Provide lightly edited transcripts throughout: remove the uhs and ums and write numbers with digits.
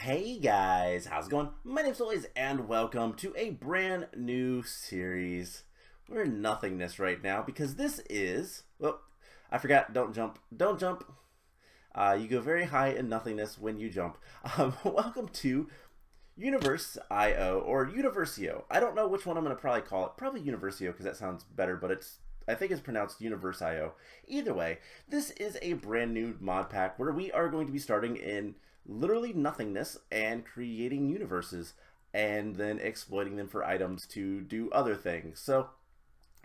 Hey guys, how's it going? My name's Always, and welcome to a brand new series. We're in Nothingness right now because this is. Oh, I forgot. Don't jump. Don't jump. You go very high in Nothingness when you jump. Welcome to UniversIO or UniversIO. I don't know which one I'm going to probably call it. Probably UniversIO because that sounds better, but I think it's pronounced UniversIO. Either way, this is a brand new mod pack where we are going to be starting in literally nothingness and creating universes and then exploiting them for items to do other things. So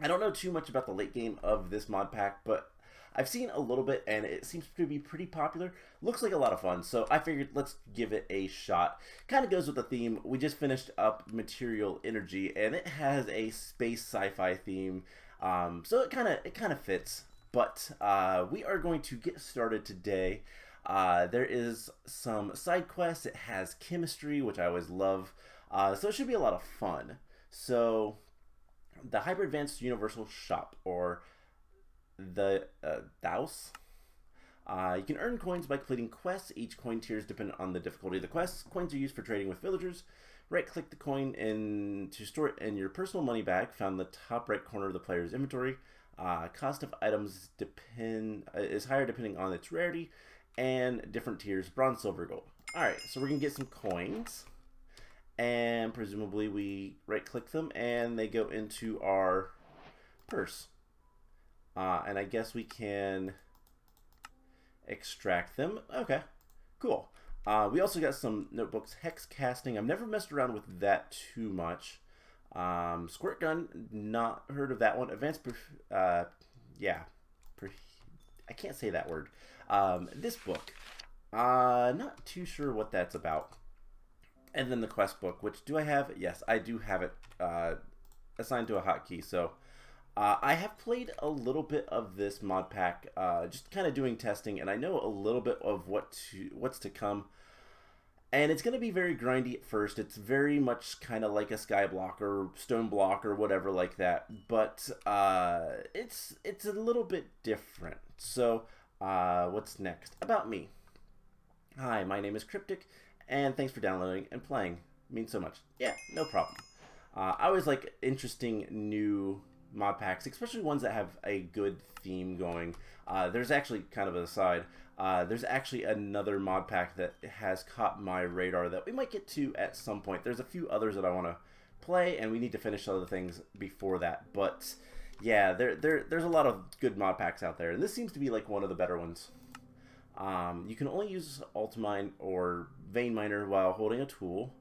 I don't know too much about the late game of this mod pack, but I've seen a little bit and it seems to be pretty popular. Looks like a lot of fun, so I figured let's give it a shot. Kind of goes with the theme. We just finished up Material Energy and it has a space sci-fi theme, so it kind of fits. But we are going to get started today. There is some side quests. It has chemistry, which I always love. So it should be a lot of fun. So the Hyper Advanced Universal Shop, or the DAUS. You can earn coins by completing quests. Each coin tier is dependent on the difficulty of the quests. Coins are used for trading with villagers. Right-click the coin to store it in your personal money bag, found in the top right corner of the player's inventory. Cost of items is higher depending on its rarity, and different tiers: bronze, silver, gold. Alright, so we're going to get some coins, and presumably we right-click them, and they go into our purse. And I guess we can extract them. Okay, cool. We also got some notebooks. Hex casting, I've never messed around with that too much. Squirt gun, not heard of that one. Advanced, I can't say that word. This book, not too sure what that's about. And then the quest book, which do I have? Yes, I do have it assigned to a hotkey. So I have played a little bit of this mod pack, just kind of doing testing, and I know a little bit of what's to come. And it's going to be very grindy at first. It's very much kind of like a sky block or stone block or whatever like that. But it's a little bit different. So what's next? About me. Hi, my name is Cryptic, and thanks for downloading and playing. It means so much. Yeah, no problem. I always like interesting new mod packs, especially ones that have a good theme going. There's actually kind of an aside. There's actually another mod pack that has caught my radar that we might get to at some point. There's a few others that I want to play, and we need to finish other things before that. But yeah, there's a lot of good mod packs out there, and this seems to be like one of the better ones. You can only use Ultimine or Vein Miner while holding a tool.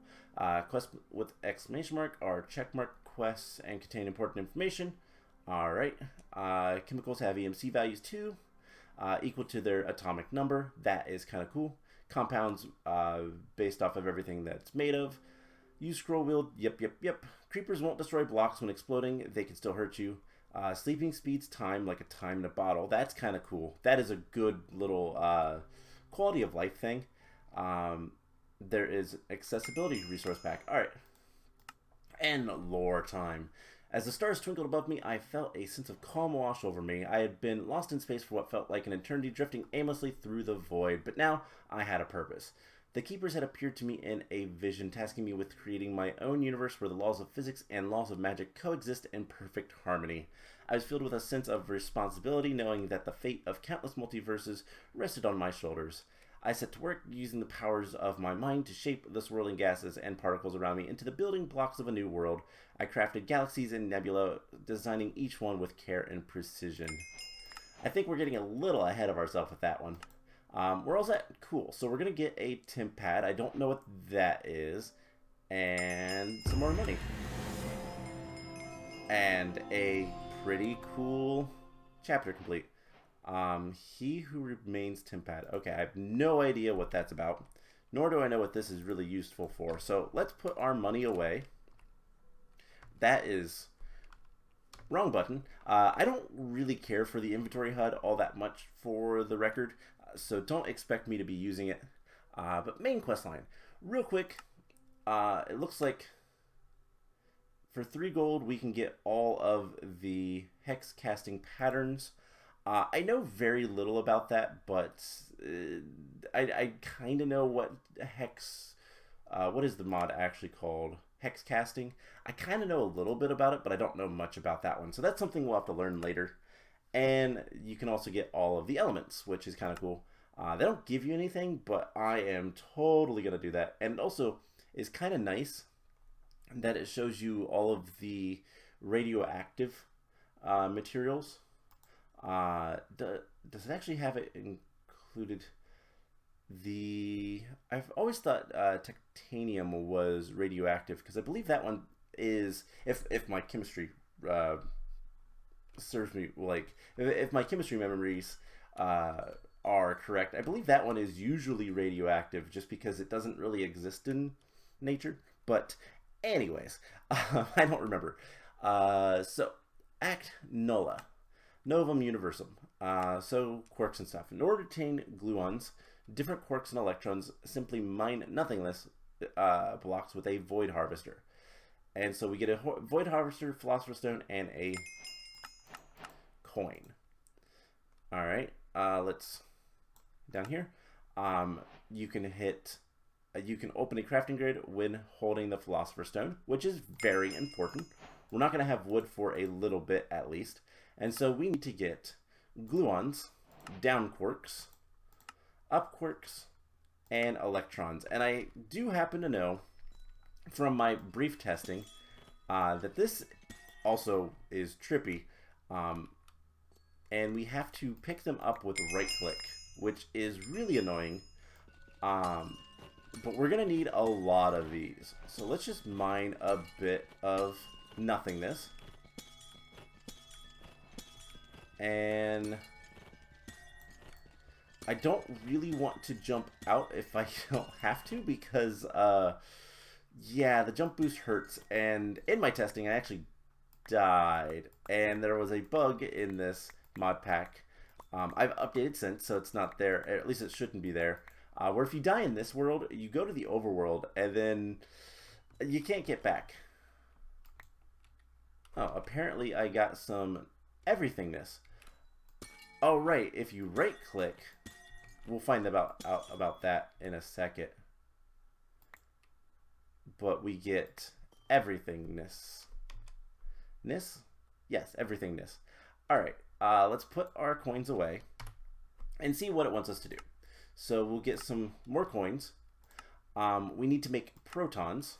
Quests with exclamation mark are checkmark quests and contain important information. Alright. Chemicals have EMC values too, equal to their atomic number. That is kind of cool. Compounds based off of everything that's made of. Use scroll wheel. Yep. Creepers won't destroy blocks when exploding. They can still hurt you. Sleeping speeds time like a time in a bottle. That's kind of cool. That is a good little quality of life thing. There is accessibility resource pack. Alright. And lore time. As the stars twinkled above me, I felt a sense of calm wash over me. I had been lost in space for what felt like an eternity, drifting aimlessly through the void. But now I had a purpose. The Keepers had appeared to me in a vision, tasking me with creating my own universe where the laws of physics and laws of magic coexist in perfect harmony. I was filled with a sense of responsibility, knowing that the fate of countless multiverses rested on my shoulders. I set to work using the powers of my mind to shape the swirling gases and particles around me into the building blocks of a new world. I crafted galaxies and nebula, designing each one with care and precision. I think we're getting a little ahead of ourselves with that one. We're all set. Cool. So we're going to get a temp pad. I don't know what that is. And some more money. And a pretty cool chapter complete. He who remains temp pad. Okay, I have no idea what that's about. Nor do I know what this is really useful for. So let's put our money away. That is... wrong button. I don't really care for the inventory HUD all that much, for the record. So don't expect me to be using it. But main quest line. Real quick, it looks like for 3 gold we can get all of the hex casting patterns. I know very little about that, but I kind of know what hex what is the mod actually called? Hex casting. I kind of know a little bit about it, but I don't know much about that one. So that's something we'll have to learn later. And you can also get all of the elements, which is kind of cool. They don't give you anything, but I am totally going to do that. And it also is kind of nice that it shows you all of the radioactive materials. Does it actually have it included? I've always thought titanium was radioactive, because I believe that one is, if my chemistry serves me, like, if my chemistry memories are correct, I believe that one is usually radioactive, just because it doesn't really exist in nature. But anyways, I don't remember. So act nulla, novum universum. So quarks and stuff. In order to obtain gluons, different quarks and electrons, simply mine Nothingness blocks with a void harvester. And so we get a void harvester, philosopher's stone, and a coin. All right, let's down here. You can open a crafting grid when holding the philosopher's stone, which is very important. We're not going to have wood for a little bit at least, and so we need to get gluons, down quarks, up quarks, and electrons. And I do happen to know from my brief testing that this also is trippy, and we have to pick them up with right click, which is really annoying, but we're gonna need a lot of these. So let's just mine a bit of Nothingness, and I don't really want to jump out if I don't have to, because yeah, the jump boost hurts, and in my testing I actually died, and there was a bug in this mod pack. I've updated since, so it's not there, at least it shouldn't be there, where if you die in this world, you go to the overworld and then you can't get back. Oh, apparently I got some everythingness. Oh right, if you right click, we'll find out about that in a second. But we get everythingness. Yes, everythingness. Alright, let's put our coins away and see what it wants us to do. So we'll get some more coins. We need to make protons,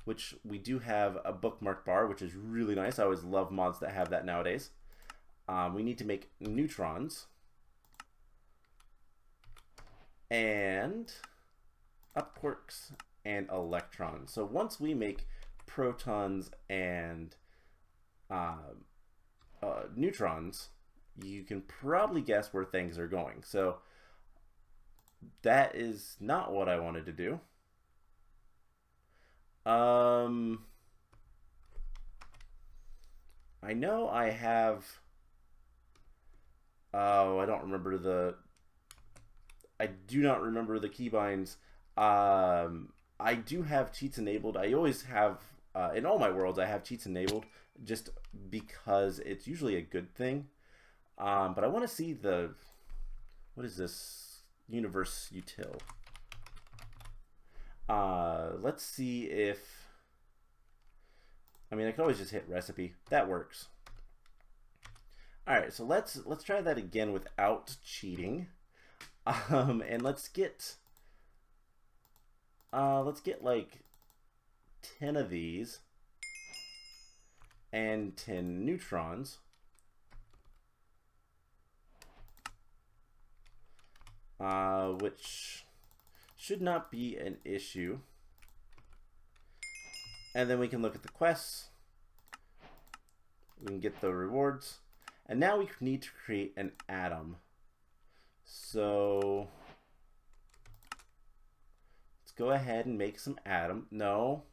which we do have a bookmark bar, which is really nice. I always love mods that have that nowadays. We need to make neutrons and up quarks and electrons. So once we make protons and neutrons, you can probably guess where things are going. So that is not what I wanted to do. I know I have, oh, I don't remember I do not remember the keybinds. I do have cheats enabled. I always have, in all my worlds, I have cheats enabled just because it's usually a good thing. But I want to see what is this? UniversIO. Let's see if, I mean, I can always just hit recipe. That works. Alright, so let's try that again without cheating. And let's get like 10 of these and 10 neutrons. Which should not be an issue. And then we can look at the quests. We can get the rewards. And now we need to create an atom. So let's go ahead and make some atom. No.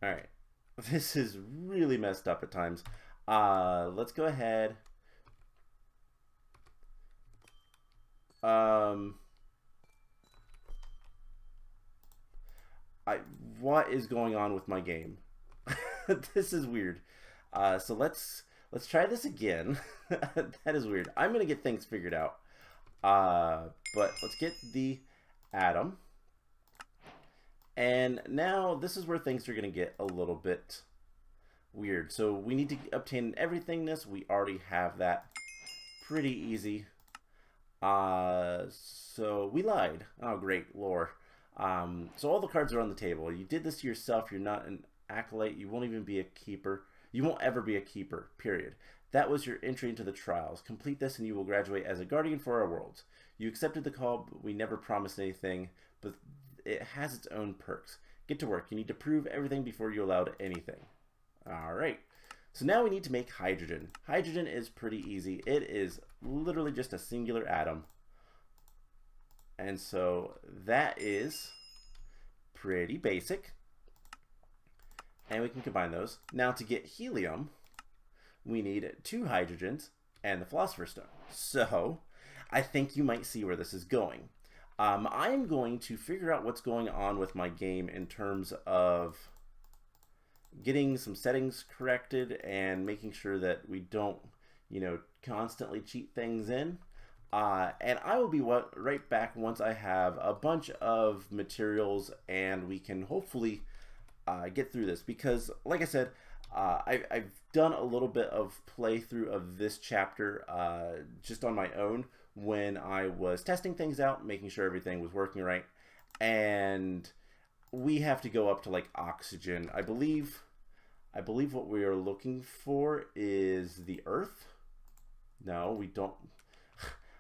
Alright. This is really messed up at times. Let's go ahead. What is going on with my game? This is weird. So let's try this again. That is weird. I'm gonna get things figured out. But let's get the atom. And now this is where things are going to get a little bit weird. So we need to obtain everythingness. We already have that. Pretty easy. So we lied. Oh, great, lore. So all the cards are on the table. You did this to yourself. You're not an acolyte. You won't even be a keeper. You won't ever be a keeper, period. That was your entry into the trials. Complete this and you will graduate as a guardian for our worlds. You accepted the call, but we never promised anything, but it has its own perks. Get to work. You need to prove everything before you're allowed anything. Alright. So now we need to make hydrogen. Hydrogen is pretty easy. It is literally just a singular atom. And so that is pretty basic. And we can combine those. Now to get helium, we need 2 hydrogens and the Philosopher's Stone. So I think you might see where this is going. I am going to figure out what's going on with my game in terms of getting some settings corrected and making sure that we don't, constantly cheat things in. And I will be right back once I have a bunch of materials and we can hopefully get through this. Because, like I said, I've done a little bit of playthrough of this chapter just on my own when I was testing things out, making sure everything was working right. And we have to go up to like oxygen. I believe what we are looking for is the Earth. No, we don't.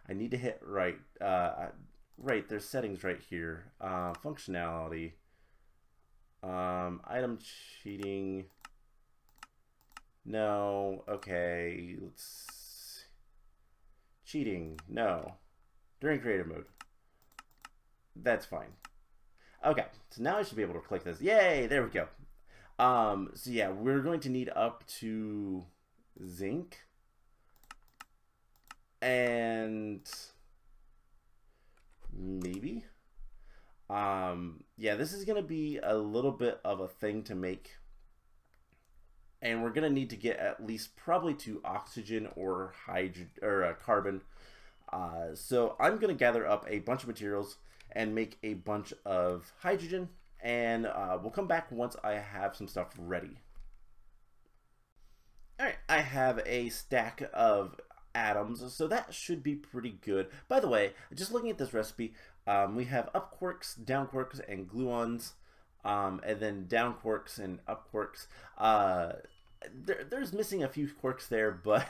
I need to hit right. Right, there's settings right here. Functionality. Item cheating. No. Okay. Let's. Cheating. No. During creative mode. That's fine. Okay. So now I should be able to click this. Yay! There we go. So yeah, we're going to need up to zinc. And maybe. Yeah, this is going to be a little bit of a thing to make. And we're going to need to get at least probably to oxygen or hydrogen or carbon. So I'm going to gather up a bunch of materials and make a bunch of hydrogen. And we'll come back once I have some stuff ready. Alright, I have a stack of atoms, so that should be pretty good. By the way, just looking at this recipe, we have up quarks, down quarks, and gluons, and then down quarks and up quarks. There's missing a few quirks there, but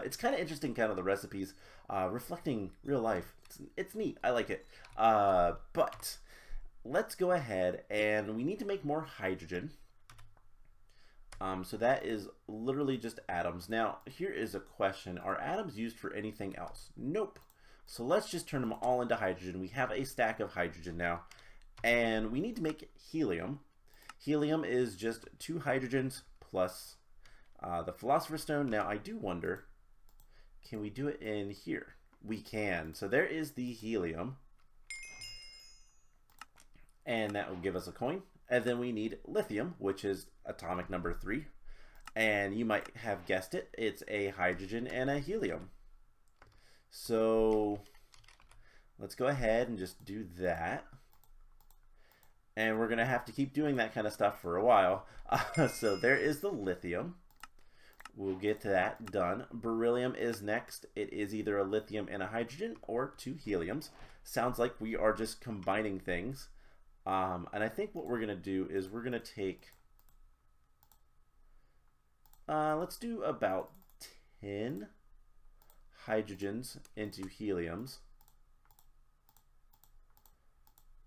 it's kind of interesting, kind of the recipes reflecting real life. It's neat. I like it. But let's go ahead, and we need to make more hydrogen. So that is literally just atoms. Now, here is a question. Are atoms used for anything else? Nope. So let's just turn them all into hydrogen. We have a stack of hydrogen now. And we need to make helium. Helium is just 2 hydrogens plus the Philosopher's Stone. Now, I do wonder, can we do it in here? We can. So there is the helium. And that will give us a coin. And then we need lithium, which is atomic number 3. And you might have guessed it, it's a hydrogen and a helium. So let's go ahead and just do that. And we're going to have to keep doing that kind of stuff for a while. So there is the lithium. We'll get to that done. Beryllium is next. It is either a lithium and a hydrogen or 2 heliums. Sounds like we are just combining things. And I think what we're going to do is we're going to take, let's do about 10 hydrogens into heliums.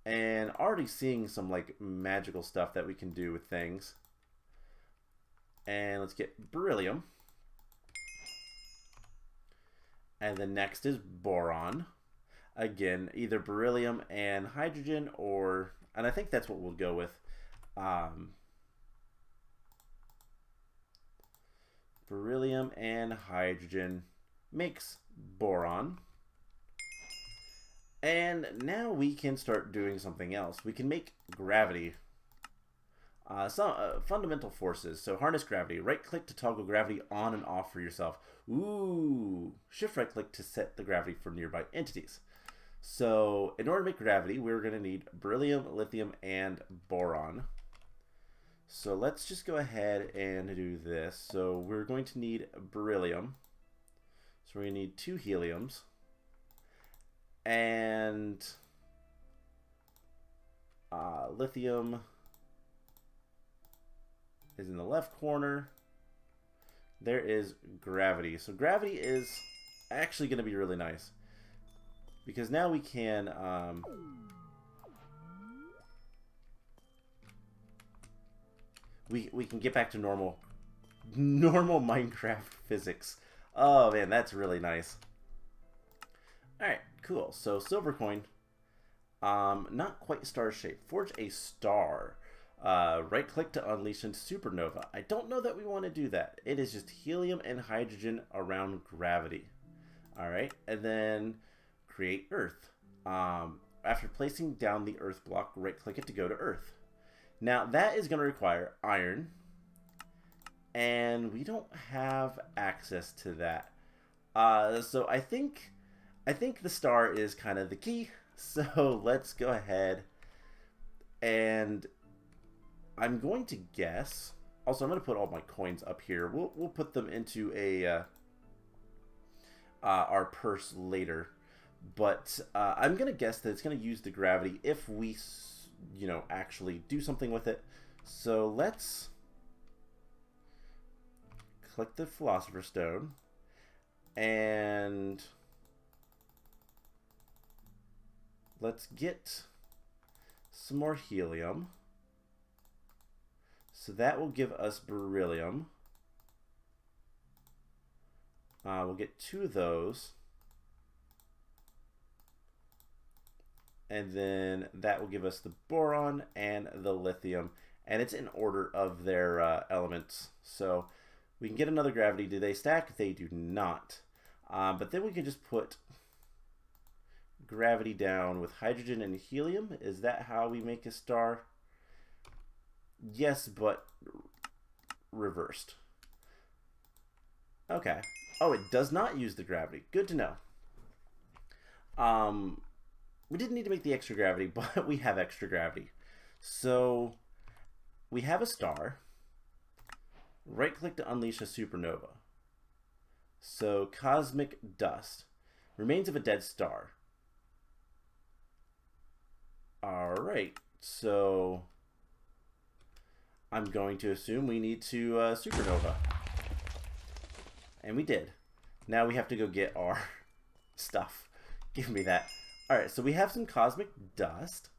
And already seeing some like magical stuff that we can do with things. And let's get beryllium. And then next is boron. Again, either beryllium and hydrogen, or, and I think that's what we'll go with. Beryllium and hydrogen makes boron. And now we can start doing something else. We can make gravity. Some fundamental forces. So harness gravity. Right click to toggle gravity on and off for yourself. Ooh. Shift right click to set the gravity for nearby entities. So in order to make gravity, we're going to need beryllium, lithium, and boron. So let's just go ahead and do this. So we're going to need beryllium. So we're going to need 2 heliums. And lithium is in the left corner. There is gravity. So gravity is actually going to be really nice, because now we can we can get back to normal Minecraft physics. Oh man, that's really nice. All right, cool. So silver coin, not quite star shape. Forge a star. Right click to unleash into supernova. I don't know that we want to do that. It is just helium and hydrogen around gravity. All right, and then create Earth. After placing down the Earth block, right click it to go to Earth. Now that is going to require iron, and we don't have access to that. So I think the star is kind of the key. So let's go ahead, and I'm going to guess. Also, I'm going to put all my coins up here. We'll put them into a our purse later. But I'm going to guess that it's going to use the gravity if we, actually do something with it. So let's click the Philosopher's Stone, and let's get some more helium. So that will give us beryllium. We'll get 2 of those. And then that will give us the boron and the lithium. And it's in order of their elements. So we can get another gravity. Do they stack? They do not. But then we can just put gravity down with hydrogen and helium. Is that how we make a star? Yes, but reversed. Okay. Oh, it does not use the gravity. Good to know. We didn't need to make the extra gravity, but we have extra gravity. So we have a star. Right click to unleash a supernova. So cosmic dust. Remains of a dead star. Alright, so I'm going to assume we need to supernova. And we did. Now we have to go get our stuff. Give me that. Alright, so we have some cosmic dust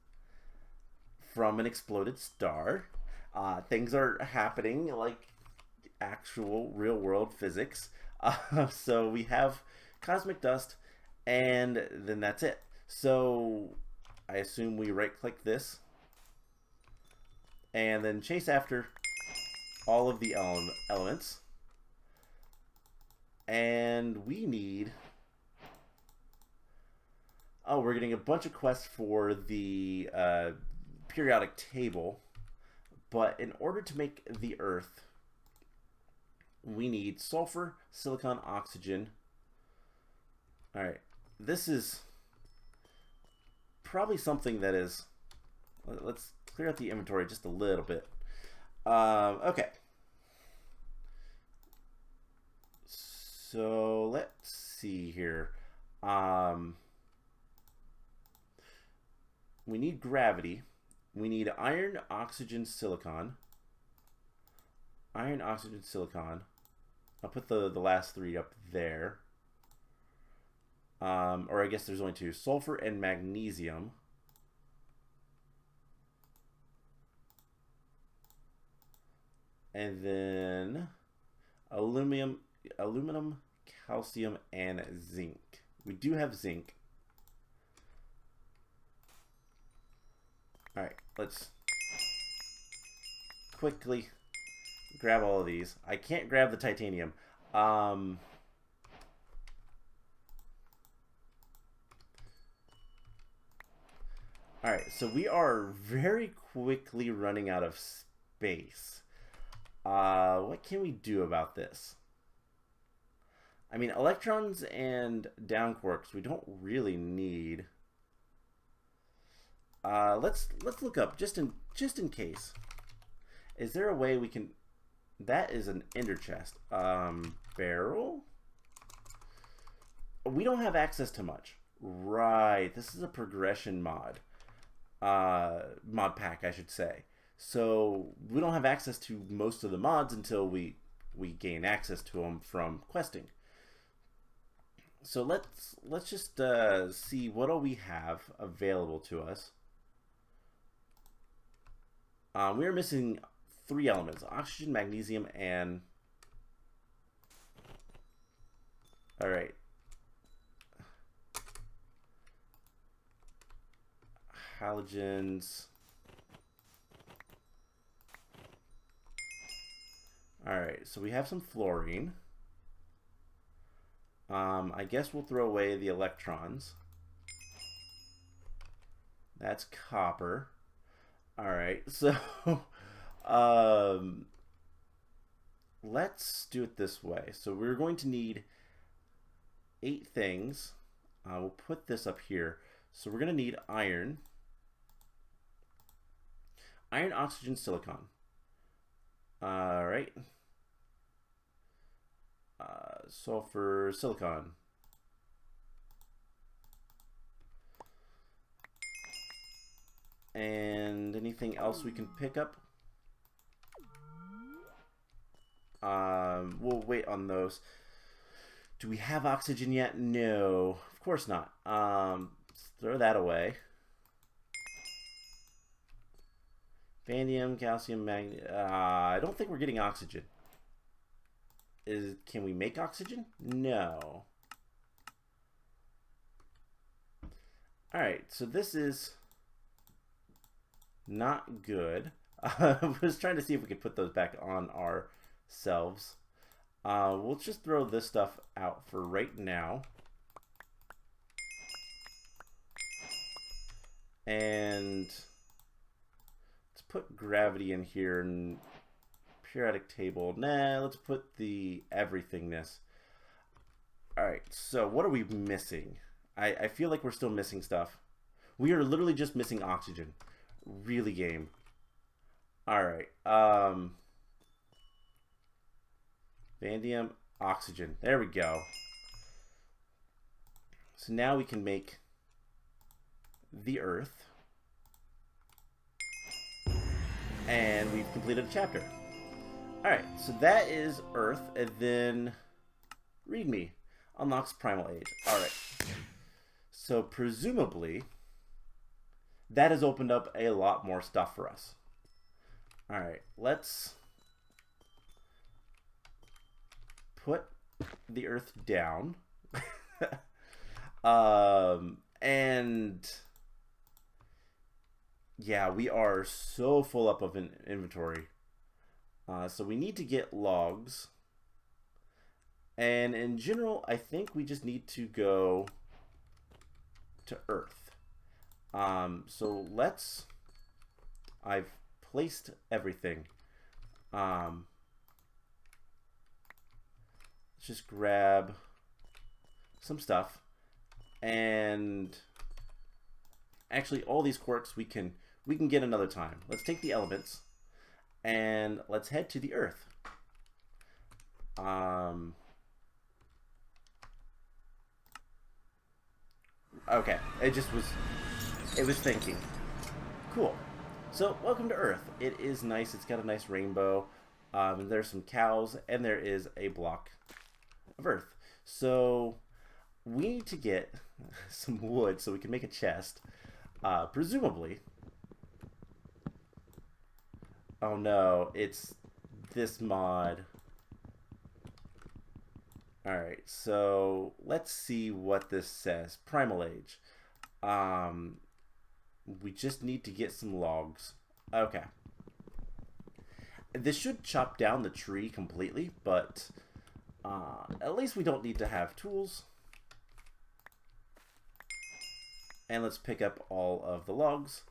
from an exploded star. Things are happening like actual real world physics. So we have cosmic dust, and then that's it. So I assume we right click this and then chase after all of the elements. And we need... Oh, we're getting a bunch of quests for the periodic table. But in order to make the Earth, we need sulfur, silicon, oxygen. Alright, this is probably something that is... Let's clear out the inventory just a little bit. Okay. So let's see here. We need gravity. We need iron, oxygen, silicon. Iron, oxygen, silicon. I'll put the last 3 up there. Or I guess there's only 2. Sulfur and magnesium. And then aluminum, calcium, and zinc. We do have zinc. Alright, let's quickly grab all of these. I can't grab the titanium. Alright, so we are very quickly running out of space. What can we do about this? I mean, electrons and down quarks we don't really need. Let's look up just in case. Is there a way we can? That is an ender chest. Barrel. We don't have access to much. Right. This is a progression mod. Mod pack, I should say. So we don't have access to most of the mods until we gain access to them from questing. So let's just see what all we have available to us. We are missing 3 elements: oxygen, magnesium, and all right. Halogens. Alright, so we have some fluorine. I guess we'll throw away the electrons. That's copper. Alright, so let's do it this way. So we're going to need 8 things. We'll put this up here. So we're going to need iron. Iron, oxygen, silicon. Alright. Sulfur, silicon. And anything else we can pick up? We'll wait on those. Do we have oxygen yet? No, of course not. Let's throw that away. Vanadium, calcium, magnesium. I don't think we're getting oxygen. Can we make oxygen? No. Alright, so this is not good. I was trying to see if we could put those back on ourselves. We'll just throw this stuff out for right now. And let's put gravity in here and periodic table. Nah, let's put the everythingness. Alright, so what are we missing? I feel like we're still missing stuff. We are literally just missing oxygen. Really game. Alright. Vanadium, oxygen. There we go. So now we can make the Earth. And we've completed a chapter. Alright, so that is Earth, and then README unlocks Primal Age. Alright. So presumably that has opened up a lot more stuff for us. Alright, let's put the Earth down. And yeah, we are so full up of an inventory. So we need to get logs. And in general, I think we just need to go to Earth. So I've placed everything. Let's just grab some stuff. And actually, all these quirks we can get another time. Let's take the elements and let's head to the Earth. Okay, it was thinking. Cool. So welcome to Earth. It is nice. It's got a nice rainbow. And there's some cows, and there is a block of Earth. So we need to get some wood so we can make a chest. Presumably. Oh no, it's this mod. Alright, so let's see what this says. Primal Age. We just need to get some logs. Okay. This should chop down the tree completely, but at least we don't need to have tools. And let's pick up all of the logs.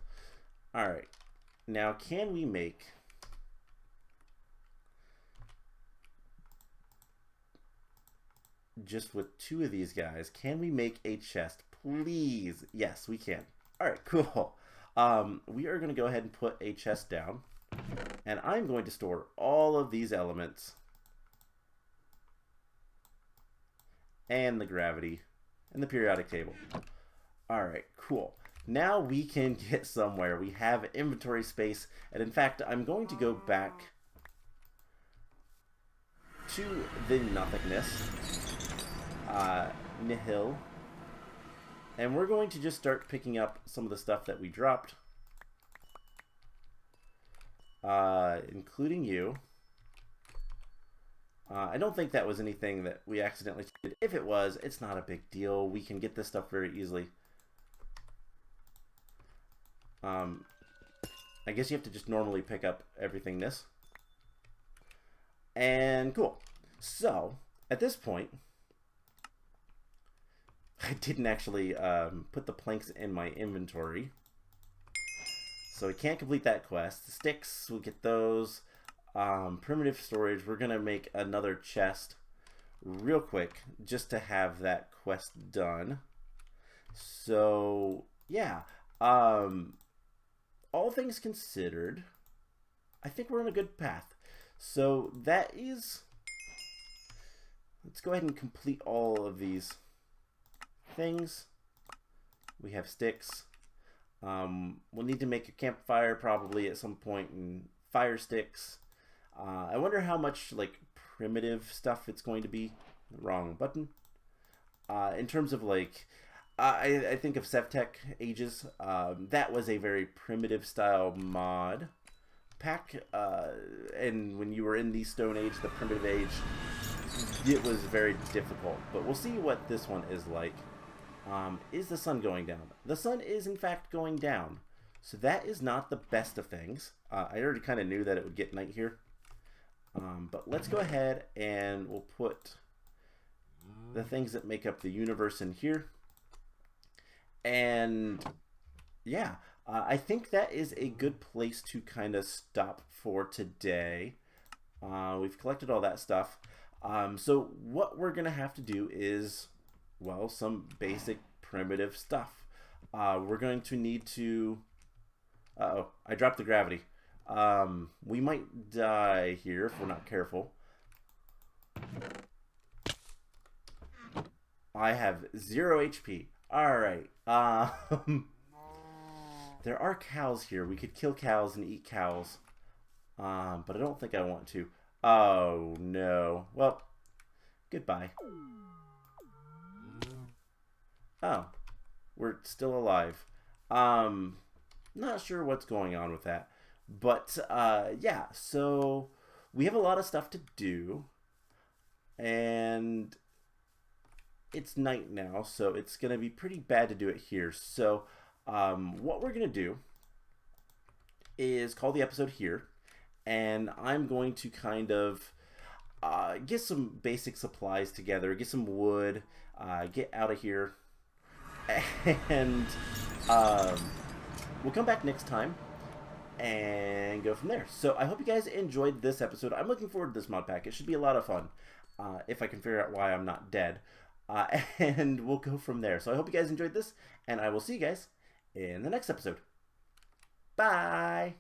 Alright. Now, can we make just with 2 of these guys. Can we make a chest, please? Yes, we can. All right, cool. We are going to go ahead and put a chest down, and I'm going to store all of these elements and the gravity and the periodic table. All right, cool. Now we can get somewhere. We have inventory space, and in fact, I'm going to go back to the Nothingness, Nihil, and we're going to just start picking up some of the stuff that we dropped, including you. I don't think that was anything that we accidentally did. If it was, it's not a big deal. We can get this stuff very easily. I guess you have to just normally pick up everythingness. And cool. So, at this point, I didn't actually put the planks in my inventory. So I can't complete that quest. The sticks, we'll get those. Primitive storage, we're going to make another chest real quick just to have that quest done. So, yeah. All things considered, I think we're on a good path. So that is, let's go ahead and complete all of these things. We have sticks. We'll need to make a campfire probably at some point, and fire sticks. I wonder how much like primitive stuff it's going to be. Wrong button. In terms of like, I think of Sevtech Ages. That was a very primitive style mod pack, and when you were in the Stone Age, the Primitive Age, it was very difficult. But we'll see what this one is like. Is the sun going down? The sun is in fact going down, so that is not the best of things. I already kind of knew that it would get night here, but let's go ahead and we'll put the things that make up the universe in here. And yeah, I think that is a good place to kind of stop for today. We've collected all that stuff. So what we're going to have to do is, well, some basic primitive stuff. We're going to need to... Uh-oh, I dropped the gravity. We might die here if we're not careful. I have 0 HP. Alright. There are cows here. We could kill cows and eat cows. But I don't think I want to. Oh, no. Well, goodbye. Oh, we're still alive. Not sure what's going on with that. But, yeah, so we have a lot of stuff to do. And it's night now, so it's going to be pretty bad to do it here. So, what we're going to do is call the episode here. And I'm going to kind of get some basic supplies together, get some wood, get out of here. And we'll come back next time and go from there. So I hope you guys enjoyed this episode. I'm looking forward to this mod pack. It should be a lot of fun if I can figure out why I'm not dead. And we'll go from there. So I hope you guys enjoyed this, and I will see you guys in the next episode. Bye!